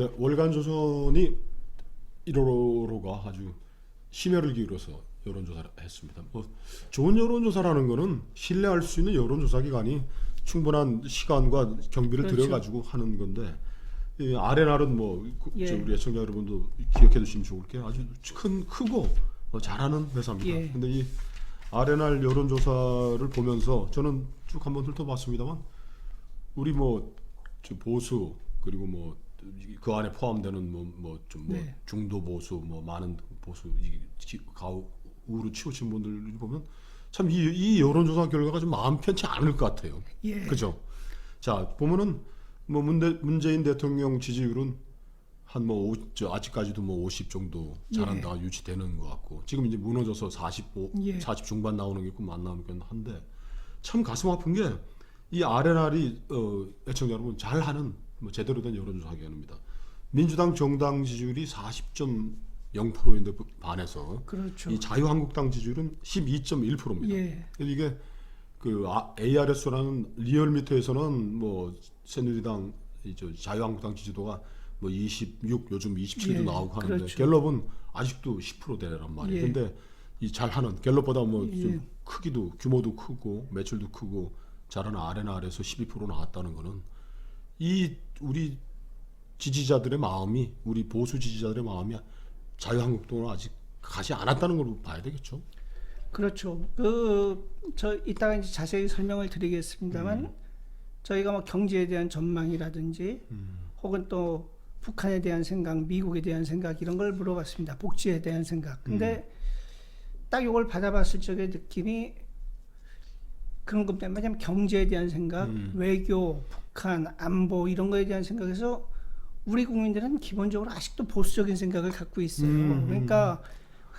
네, 월간 조선이 1월호가 아주 심혈을 기울여서 여론조사를 했습니다. 뭐 좋은 여론조사라는 거는 신뢰할 수 있는 여론조사 기관이 충분한 시간과 경비를 그렇죠. 들여가지고 하는 건데 이 아레날은 뭐 예. 우리 애청자 여러분도 기억해 두시면 좋을 게 아주 크고 잘하는 회사입니다. 예. 근데 이 아레날 여론조사를 보면서 저는 쭉 한번 훑어봤습니다만 우리 저 보수 그리고 그 안에 포함되는 네. 중도 보수 많은 보수 우로 치우친 분들 보면 참 이 여론조사 결과가 좀 마음 편치 않을 것 같아요. 예. 그죠? 자 보면은 문재인 대통령 지지율은 아직까지도 50 정도 잘한다 유지되는 것 같고 지금 이제 무너져서 45, 예. 40 중반 나오는 게 있고 안 나오는 게 한데 참 가슴 아픈 게 이 아레날이 애청자 여러분 잘하는 제대로 된 여론조사 기관입니다. 민주당 정당 지지율이 40.0%인데 반해서 그렇죠. 이 자유한국당 지지율은 12.1%입니다. 예. 이게 ARS라는 리얼미터에서는 새누리당 자유한국당 지지도가 26 요즘 27도 예, 나오고 하는데 그렇죠. 갤럽은 아직도 10%대란 말이에요. 예. 근데 이 잘하는 갤럽보다 좀 예. 크기도 규모도 크고 매출도 크고 잘하는 아레나에서 12% 나왔다는 거는 이 우리 지지자들의 마음이 우리 보수 지지자들의 마음이 자유한국당으로 아직 가지 않았다는 걸로 봐야 되겠죠. 그렇죠. 저 이따가 이제 자세히 설명을 드리겠습니다만 저희가 뭐 경제에 대한 전망이라든지 혹은 또 북한에 대한 생각, 미국에 대한 생각 이런 걸 물어봤습니다. 복지에 대한 생각. 근데 딱 이걸 받아봤을 적의 느낌이 그런 겁니다. 왜냐하면 경제에 대한 생각, 외교, 북한, 안보 이런 거에 대한 생각에서 우리 국민들은 기본적으로 아직도 보수적인 생각을 갖고 있어요. 그러니까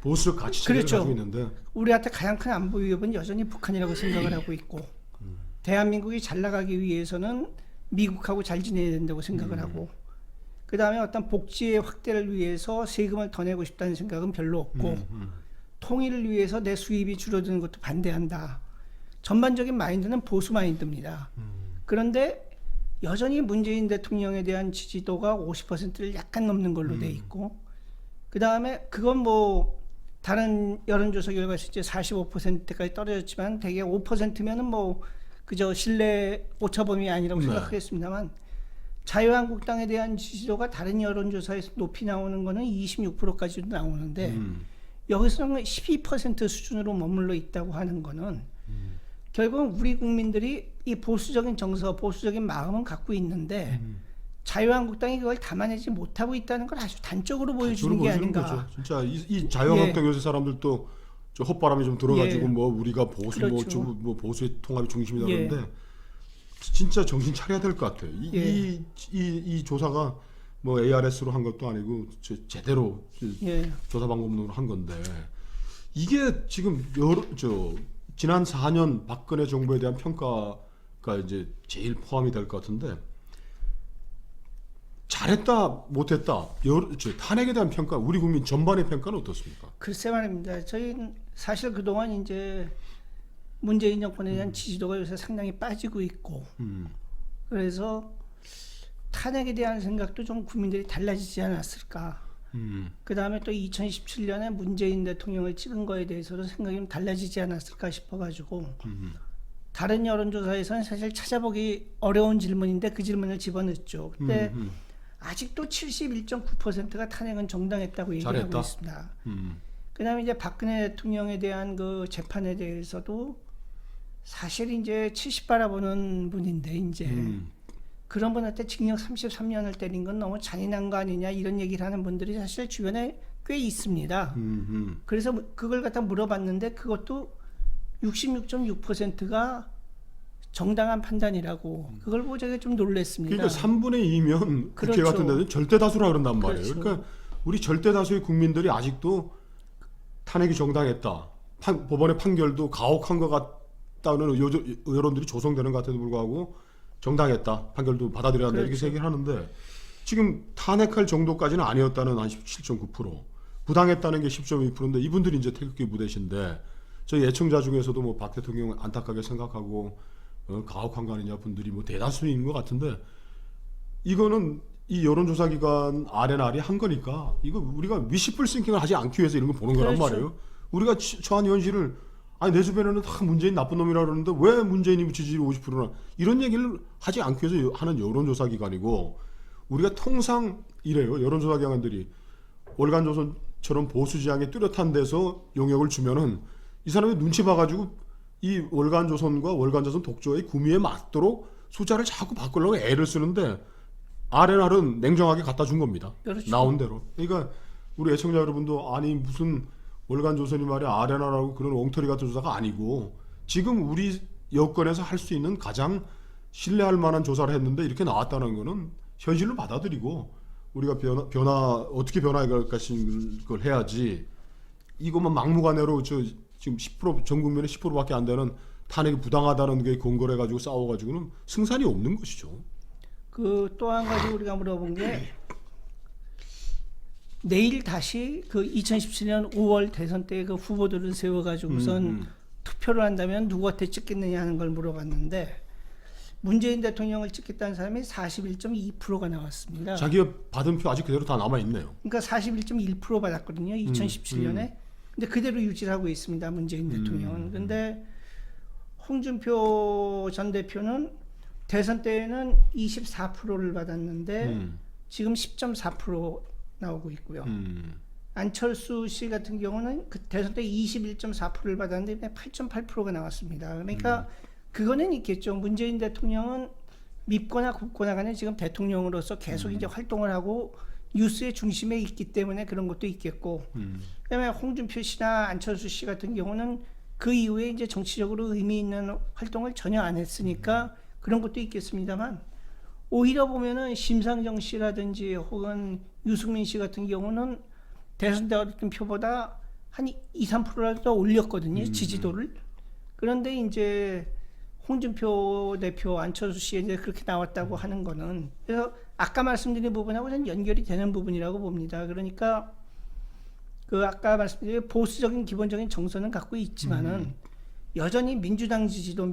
보수적 가치 체계를 그렇죠. 가지고 있는데 우리한테 가장 큰 안보 위협은 여전히 북한이라고 생각을 하고 있고 대한민국이 잘 나가기 위해서는 미국하고 잘 지내야 된다고 생각을 하고 그 다음에 어떤 복지의 확대를 위해서 세금을 더 내고 싶다는 생각은 별로 없고 통일을 위해서 내 수입이 줄어드는 것도 반대한다. 전반적인 마인드는 보수 마인드입니다. 그런데 여전히 문재인 대통령에 대한 지지도가 50%를 약간 넘는 걸로 돼 있고 그 다음에 그건 다른 여론조사 결과에서 이제 45%까지 떨어졌지만 대개 5%면은 그저 신뢰 오차범위 아니라고 생각하겠습니다만 자유한국당에 대한 지지도가 다른 여론조사에서 높이 나오는 거는 26%까지도 나오는데 여기서는 12% 수준으로 머물러 있다고 하는 거는 결국은 우리 국민들이 이 보수적인 정서, 보수적인 마음은 갖고 있는데 자유한국당이 그걸 담아내지 못하고 있다는 걸 아주 단적으로 보여주는 게 아닌가. 거죠. 진짜 이 자유한국당 요새 사람들도 저 헛바람이 좀 들어가지고 우리가 보수 그렇죠. 보수의 통합의 중심이다 예. 그러는데 진짜 정신 차려야 될 것 같아요. 이 조사가 ARS로 한 것도 아니고 제대로 조사 방법론으로 한 건데 이게 지금 지난 4년 박근혜 정부에 대한 평가가 이제 제일 포함이 될 것 같은데 잘했다 못했다 탄핵에 대한 평가 우리 국민 전반의 평가는 어떻습니까? 글쎄 말입니다. 저희는 사실 그동안 이제 문재인 정권에 대한 지지도가 요새 상당히 빠지고 있고 그래서 탄핵에 대한 생각도 좀 국민들이 달라지지 않았을까. 그 다음에 또 2017년에 문재인 대통령을 찍은 거에 대해서도 생각이 좀 달라지지 않았을까 싶어가지고 다른 여론조사에서는 사실 찾아보기 어려운 질문인데 그 질문을 집어넣었죠. 근데 아직도 71.9%가 탄핵은 정당했다고 얘기하고 잘했다. 있습니다. 그 다음에 이제 박근혜 대통령에 대한 그 재판에 대해서도 사실 이제 70 바라보는 분인데 이제 그런 분한테 징역 33년을 때린 건 너무 잔인한 거 아니냐 이런 얘기를 하는 분들이 사실 주변에 꽤 있습니다. 그래서 그걸 갖다 물어봤는데 그것도 66.6%가 정당한 판단이라고 그걸 보고 제가 좀 놀랐습니다. 그러니까 3분의 2면 국회 그렇죠. 같은 데는 절대 다수라 그런단 말이에요. 그렇죠. 그러니까 우리 절대 다수의 국민들이 아직도 탄핵이 정당했다. 법원의 판결도 가혹한 것 같다는 여론들이 조성되는 것 같아도 불구하고 정당했다. 판결도 받아들여야 한다. 그렇죠. 이렇게 얘기를 하는데 지금 탄핵할 정도까지는 아니었다는 한 17.9%, 부당했다는 게 10.2%인데 이분들이 이제 태극기 부대신데 저희 애청자 중에서도 박 대통령 안타깝게 생각하고 가혹한 거 아니냐 분들이 대다수인 것 같은데 이거는 이 여론조사기관 RNR이 한 거니까 이거 우리가 위시풀 싱킹을 하지 않기 위해서 이런 거 보는 거란 그렇죠. 말이에요. 우리가 처한 현실을 아니 내 주변에는 다 문재인 나쁜 놈이라 그러는데 왜 문재인이 지지율이 50%나 이런 얘기를 하지 않기 위해서 하는 여론조사기관이고 우리가 통상 이래요. 여론조사기관들이 월간조선처럼 보수 지향에 뚜렷한 데서 용역을 주면은 이 사람이 눈치 봐가지고 이 월간조선과 월간조선 독조의 구미에 맞도록 숫자를 자꾸 바꾸려고 애를 쓰는데 RNR은 냉정하게 갖다 준 겁니다. 그렇죠. 나온 대로. 그러니까 우리 애청자 여러분도 아니 무슨 월간조선이 말이야 RNR하고 그런 엉터리 같은 조사가 아니고 지금 우리 여건에서 할 수 있는 가장 신뢰할 만한 조사를 했는데 이렇게 나왔다는 거는 현실로 받아들이고 우리가 변화 어떻게 변화해 갈 것인 걸 해야지 이것만 막무가내로 지금 10% 전 국민의 10%밖에 안 되는 탄핵이 부당하다는 게 근거를 해가지고 싸워가지고는 승산이 없는 것이죠. 그 또 한 가지 우리가 물어본 게 내일 다시 그 2017년 5월 대선 때 그 후보들을 세워가지고선 투표를 한다면 누구한테 찍겠느냐 하는 걸 물어봤는데 문재인 대통령을 찍겠다는 사람이 41.2%가 나왔습니다. 자기가 받은 표 아직 그대로 다 남아 있네요. 그러니까 41.1% 받았거든요. 2017년에. 근데 그대로 유지를 하고 있습니다. 문재인 대통령은. 근데 홍준표 전 대표는 대선 때에는 24%를 받았는데 지금 10.4% 나오고 있고요. 안철수 씨 같은 경우는 그 대선 때 21.4%를 받았는데 8.8%가 나왔습니다. 그러니까 그거는 있겠죠. 문재인 대통령은 밉거나 굽거나 간에 지금 대통령으로서 계속 이제 활동을 하고 뉴스의 중심에 있기 때문에 그런 것도 있겠고, 그다음에 홍준표 씨나 안철수 씨 같은 경우는 그 이후에 이제 정치적으로 의미 있는 활동을 전혀 안 했으니까 그런 것도 있겠습니다만, 오히려 보면은 심상정 씨라든지 혹은 유승민 씨 같은 경우는 대선 때 얻었던 표보다 한 2, 3%라도 더 올렸거든요, 지지도를. 그런데 이제 홍준표 대표, 안철수 씨 이제 그렇게 나왔다고 하는 거는, 그래서 아까 말씀드린 부분하고는 연결이 되는 부분이라고 봅니다. 그러니까 그 아까 말씀드린 보수적인 기본적인 정서는 갖고 있지만은 여전히 민주당 지지도가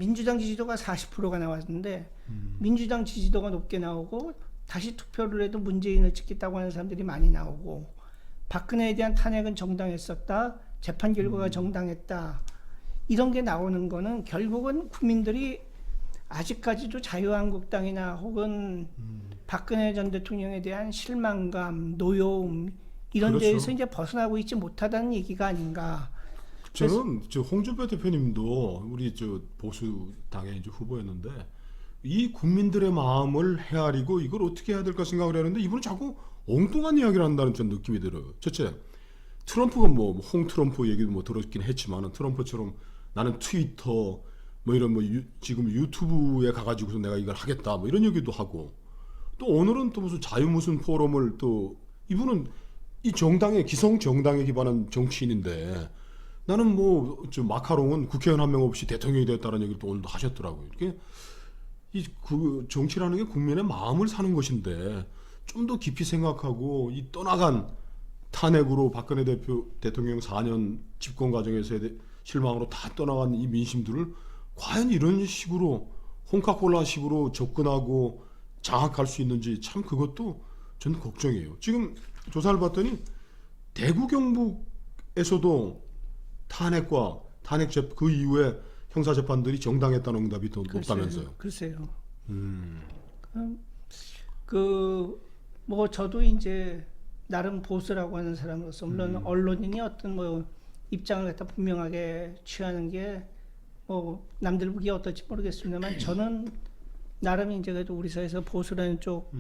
40%가 나왔는데 민주당 지지도가 높게 나오고 다시 투표를 해도 문재인을 찍겠다고 하는 사람들이 많이 나오고, 박근혜에 대한 탄핵은 정당했었다, 재판 결과가 정당했다, 이런 게 나오는 거는 결국은 국민들이 아직까지도 자유한국당이나 혹은 박근혜 전 대통령에 대한 실망감, 노여움 이런 그렇죠. 데에서 이제 벗어나고 있지 못하다는 얘기가 아닌가. 저는 홍준표 대표님도 우리 보수당의 이제 후보였는데 이 국민들의 마음을 헤아리고 이걸 어떻게 해야 될까 생각을 했는데 이분은 자꾸 엉뚱한 이야기를 한다는 전 느낌이 들어요. 첫째, 트럼프가 뭐 홍트럼프 얘기도 뭐 들었긴 했지만은 트럼프처럼 나는 트위터 뭐 이런 지금 유튜브에 가가지고서 내가 이걸 하겠다 뭐 이런 얘기도 하고, 또 오늘은 또 무슨 자유 무슨 포럼을 또 이분은 이 기성 정당에 기반한 정치인인데 나는 마카롱은 국회의원 한 명 없이 대통령이 되었다는 얘기를 또 오늘도 하셨더라고요. 이게 그 정치라는 게 국민의 마음을 사는 것인데 좀 더 깊이 생각하고 이 떠나간 탄핵으로 박근혜 대통령 4년 집권 과정에서의 실망으로 다 떠나간 이 민심들을 과연 이런 식으로 홍카콜라식으로 접근하고 장악할 수 있는지 참 그것도 저는 걱정이에요. 지금 조사를 봤더니 대구 경북에서도 탄핵 그 이후에 형사 재판들이 정당했다는 응답이 더 높다면서요. 글쎄요. 뭐 저도 이제 나름 보수라고 하는 사람으로서 물론 언론인이 어떤 뭐 입장을 갖다 분명하게 취하는 게 뭐 남들 보기에 어떨지 모르겠습니다만 저는 나름 이제 그래도 우리 사회에서 보수라는 쪽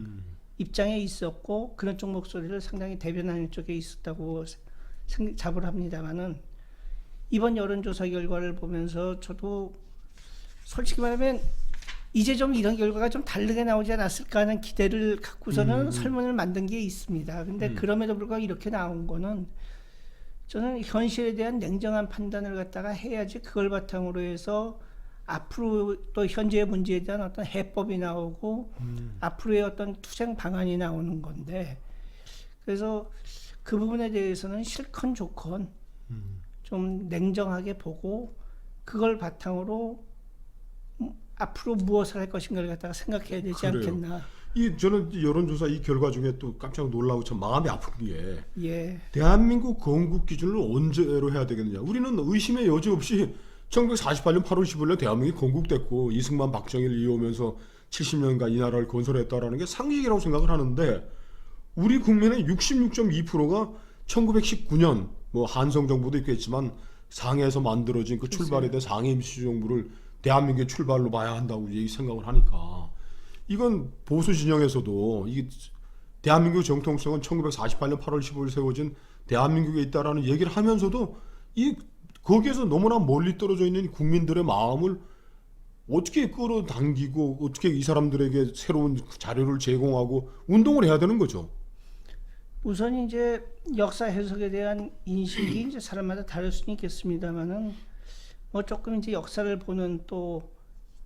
입장에 있었고 그런 쪽 목소리를 상당히 대변하는 쪽에 있었다고 자부를 합니다만은, 이번 여론조사 결과를 보면서 저도 솔직히 말하면 이제 좀 이런 결과가 좀 다르게 나오지 않았을까 하는 기대를 갖고서는 설문을 만든 게 있습니다. 근데 그럼에도 불구하고 이렇게 나온 거는 저는 현실에 대한 냉정한 판단을 갖다가 해야지 그걸 바탕으로 해서 앞으로 또 현재의 문제에 대한 어떤 해법이 나오고 앞으로의 어떤 투쟁 방안이 나오는 건데, 그래서 그 부분에 대해서는 싫건 좋건 좀 냉정하게 보고 그걸 바탕으로 앞으로 무엇을 할 것인가를 갖다가 생각해야 되지 그래요. 않겠나. 저는 여론조사 이 결과 중에 또 깜짝 놀라고 참 마음이 아픈 게 예. 대한민국 건국 기준을 언제로 해야 되겠느냐. 우리는 의심의 여지 없이 1948년 8월 15일에 대한민국이 건국됐고 이승만 박정희를 이어오면서 70년간 이 나라를 건설했다라는 게 상식이라고 생각을 하는데 우리 국민의 66.2%가 1919년 뭐 한성 정부도 있겠지만 상해에서 만들어진 그 출발에 대한 상해 임시정부를 대한민국의 출발로 봐야 한다고 이 생각을 하니까 이건 보수 진영에서도 이 대한민국 정통성은 1948년 8월 15일 세워진 대한민국에 있다라는 얘기를 하면서도 이 거기에서 너무나 멀리 떨어져 있는 국민들의 마음을 어떻게 끌어당기고 어떻게 이 사람들에게 새로운 자료를 제공하고 운동을 해야 되는 거죠. 우선 이제 역사 해석에 대한 인식이 이제 사람마다 다를 수는 있겠습니다만은 뭐 조금 이제 역사를 보는 또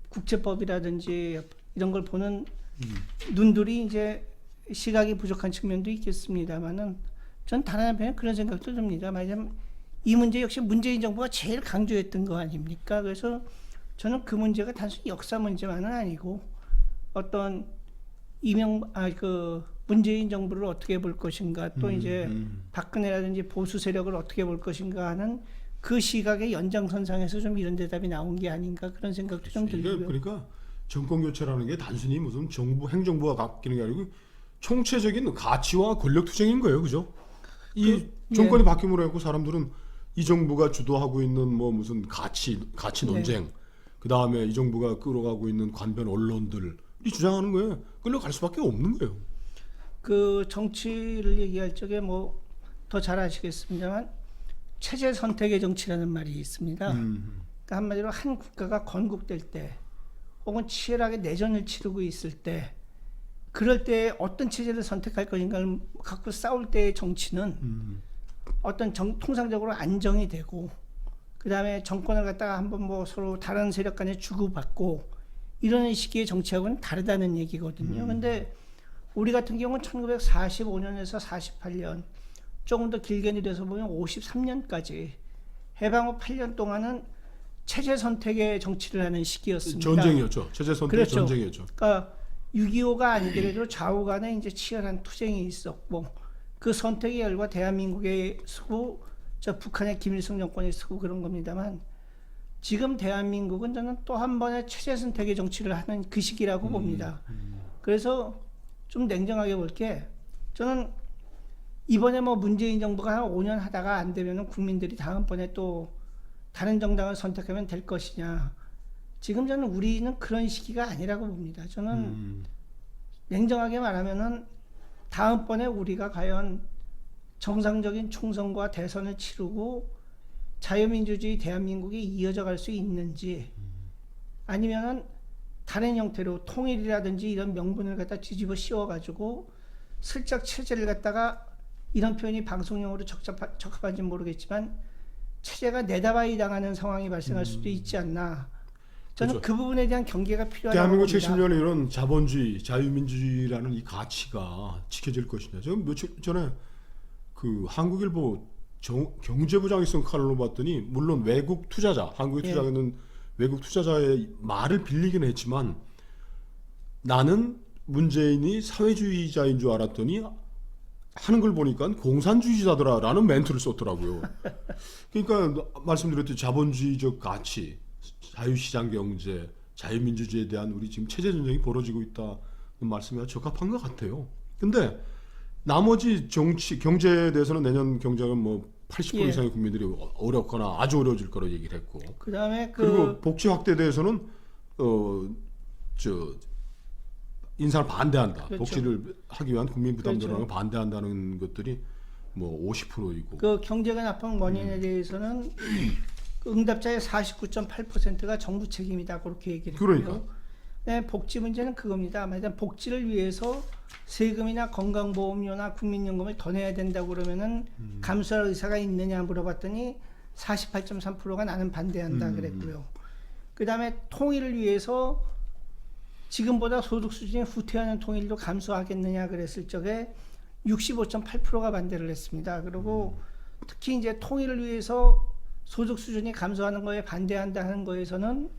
국제법이라든지 이런 걸 보는 눈들이 이제 시각이 부족한 측면도 있겠습니다만은 전 다른 한편에 그런 생각도 듭니다. 말하자면 이 문제 역시 문재인 정부가 제일 강조했던 거 아닙니까? 그래서 저는 그 문제가 단순히 역사 문제만은 아니고 어떤 문재인 정부를 어떻게 볼 것인가 또 이제 박근혜라든지 보수 세력을 어떻게 볼 것인가 하는 그 시각의 연장선상에서 좀 이런 대답이 나온 게 아닌가 그런 생각도 좀 들고요. 그러니까 정권 교체라는 게 단순히 무슨 정부 행정부가 바뀌는 게 아니고 총체적인 가치와 권력 투쟁인 거예요, 그죠? 이 정권이 바뀜으로 해고 사람들은 이 정부가 주도하고 있는 뭐 무슨 가치 논쟁, 그 다음에 이 정부가 끌어가고 있는 관변 언론들이 주장하는 거예요. 끌려갈 수밖에 없는 거예요. 그 정치를 얘기할 적에 뭐 더 잘 아시겠습니다만 체제 선택의 정치라는 말이 있습니다. 그러니까 한마디로 한 국가가 건국될 때 혹은 치열하게 내전을 치르고 있을 때 그럴 때 어떤 체제를 선택할 것인가를 갖고 싸울 때의 정치는 어떤 통상적으로 안정이 되고 그 다음에 정권을 갖다가 한번 뭐 서로 다른 세력 간에 주고받고 이런 시기의 정치하고는 다르다는 얘기거든요. 근데 우리 같은 경우는 1945년에서 48년 조금 더 길게 내려서 보면 53년까지 해방 후 8년 동안은 체제 선택의 정치를 하는 시기였습니다. 전쟁이었죠. 체제 선택 그렇죠. 전쟁이었죠. 그러니까 6.25가 아니더라도 좌우 간에 이제 치열한 투쟁이 있었고 그 선택의 결과 대한민국에 서고 북한의 김일성 정권이 서고 그런 겁니다만 지금 대한민국은 저는 또 한 번의 체제 선택의 정치를 하는 그 시기라고 봅니다. 그래서 좀 냉정하게 볼게 저는 이번에 뭐 문재인 정부가 한 5년 하다가 안 되면은 국민들이 다음번에 또 다른 정당을 선택하면 될 것이냐. 지금 저는 우리는 그런 시기가 아니라고 봅니다. 저는 냉정하게 말하면은 다음번에 우리가 과연 정상적인 총선과 대선을 치르고 자유민주주의 대한민국이 이어져 갈 수 있는지 아니면은 다른 형태로 통일이라든지 이런 명분을 갖다 뒤집어 씌워가지고 슬쩍 체제를 갖다가 이런 표현이 방송용으로 적합한지 모르겠지만 체제가 내다바이 당하는 상황이 발생할 수도 있지 않나. 저는 그렇죠. 그 부분에 대한 경계가 필요하다고 대한민국 봅니다. 70년의 이런 자본주의, 자유민주주의라는 이 가치가 지켜질 것이냐. 제가 며칠 전에 그 한국일보 경제부장이 쓴 칼럼을 봤더니 물론 외국 투자자, 한국에 투자하는 외국 투자자의 말을 빌리긴 했지만 나는 문재인이 사회주의자인 줄 알았더니 하는 걸 보니까 공산주의자더라라는 멘트를 썼더라고요. 그러니까 말씀드렸듯이 자본주의적 가치, 자유시장 경제, 자유민주주의에 대한 우리 지금 체제 전쟁이 벌어지고 있다는 말씀이 적합한 것 같아요. 근데 나머지 정치, 경제에 대해서는 내년 경제는 뭐 80% 이상의 국민들이 어렵거나 아주 어려워질 거라고 얘기를 했고, 그다음에 그리고 복지 확대에 대해서는 인상을 반대한다. 그렇죠. 복지를 하기 위한 국민 부담 그렇죠. 전환을 반대한다는 것들이 뭐 50%이고. 그 경제가 나쁜 원인에 대해서는 그 응답자의 49.8%가 정부 책임이다 그렇게 얘기를 했고요. 그러니까. 네, 복지 문제는 그겁니다. 일단 복지를 위해서 세금이나 건강보험료나 국민연금을 더 내야 된다고 그러면은 감수할 의사가 있느냐 물어봤더니 48.3%가 나는 반대한다 그랬고요. 그다음에 통일을 위해서 지금보다 소득 수준이 후퇴하는 통일도 감수하겠느냐 그랬을 적에 65.8%가 반대를 했습니다. 그리고 특히 이제 통일을 위해서 소득 수준이 감소하는 거에 반대한다 하는 거에서는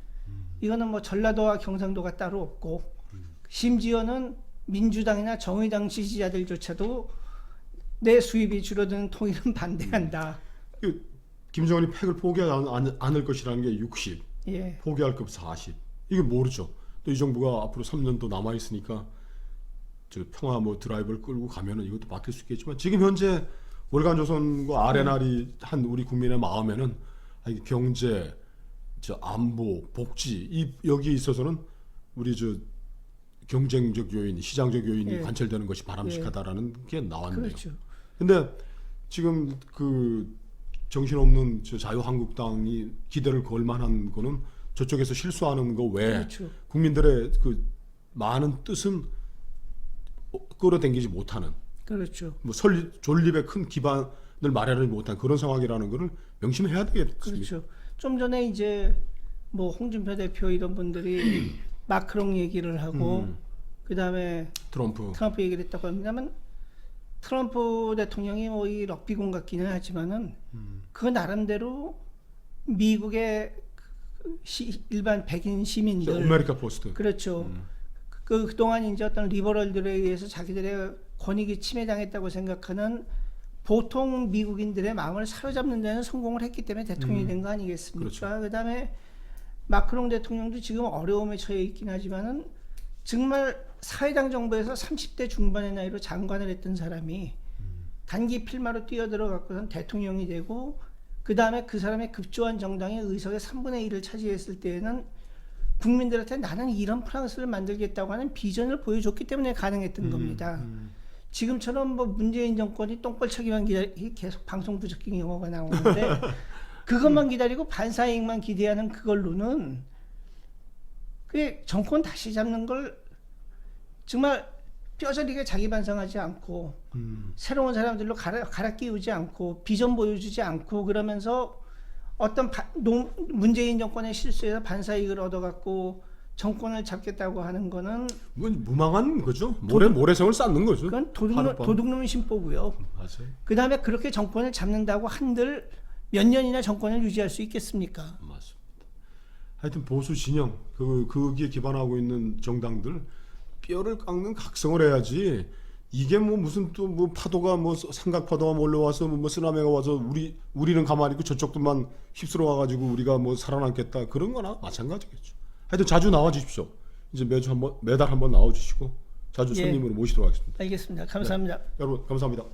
이거는 뭐 전라도와 경상도가 따로 없고 심지어는 민주당이나 정의당 지지자들조차도 내 수입이 줄어드는 통일은 반대한다. 김정은이 핵을 포기하지 않을 것이라는 게 60, 예. 포기할 것 40. 이게 모르죠. 또 이 정부가 앞으로 3년 또 남아 있으니까 저 평화 뭐 드라이브를 끌고 가면은 이것도 바뀔 수 있겠지만 지금 현재 월간조선과 RNR이 한 우리 국민의 마음에는 이 경제, 저 안보, 복지 이 여기 있어서는 우리 저 경쟁적 요인, 시장적 요인이 예. 관철되는 것이 바람직하다라는 게 나왔네요. 그렇죠. 근데 지금 그 정신없는 저 자유한국당이 기대를 걸 만한 거는 저쪽에서 실수하는 거 외에 그렇죠. 국민들의 그 많은 뜻은 끌어당기지 못하는 그렇죠. 뭐 존립의 큰 기반을 마련을 못한 그런 상황이라는 것을 명심해야 되겠습니다. 그렇죠. 좀 전에 이제 뭐 홍준표 대표 이런 분들이 마크롱 얘기를 하고 그다음에 트럼프 얘기를 했다고 합니다만 트럼프 대통령이 뭐 이 럭비공 같기는 하지만은 그 나름대로 미국의 일반 백인 시민들 아메리카 포스트 그렇죠. 그동안 이제 어떤 리버럴들에 의해서 자기들의 권익이 침해당했다고 생각하는 보통 미국인들의 마음을 사로잡는 데는 성공을 했기 때문에 대통령이 된 거 아니겠습니까? 그렇죠. 그다음에 마크롱 대통령도 지금 어려움에 처해 있긴 하지만은 정말 사회당 정부에서 30대 중반의 나이로 장관을 했던 사람이 단기 필마로 뛰어들어갖고선 대통령이 되고 그 다음에 그 사람의 급조한 정당의 의석의 3분의 1을 차지했을 때에는 국민들한테 나는 이런 프랑스를 만들겠다고 하는 비전을 보여줬기 때문에 가능했던 겁니다. 지금처럼 뭐 문재인 정권이 똥벌차기만 계속 방송 부적격 영어가 나오는데 그것만 기다리고 반사이익만 기대하는 그걸로는 그게 정권 다시 잡는 걸 정말 뼈저리게 자기 반성하지 않고 새로운 사람들로 갈아 끼우지 않고 비전 보여주지 않고 그러면서 어떤 문재인 정권의 실수에서 반사이익을 얻어갖고 정권을 잡겠다고 하는 거는 무망한 거죠. 모래성을 쌓는 거죠. 그건 도둑놈 심보고요. 맞아요. 그 다음에 그렇게 정권을 잡는다고 한들 몇 년이나 정권을 유지할 수 있겠습니까? 맞습니다. 하여튼 보수 진영 거기에 기반하고 있는 정당들 뼈를 깎는 각성을 해야지. 이게 뭐 무슨 또 뭐 파도가 뭐 삼각 파도가 몰려와서 뭐 쓰나미가 와서 우리는 가만히 있고 저쪽들만 휩쓸어 와가지고 우리가 뭐 살아남겠다 그런 거나 마찬가지겠죠. 하여튼 자주 나와 주십시오. 이제 매달 한번 나와 주시고 자주 손님으로 모시도록 하겠습니다. 알겠습니다. 감사합니다. 네. 여러분 감사합니다.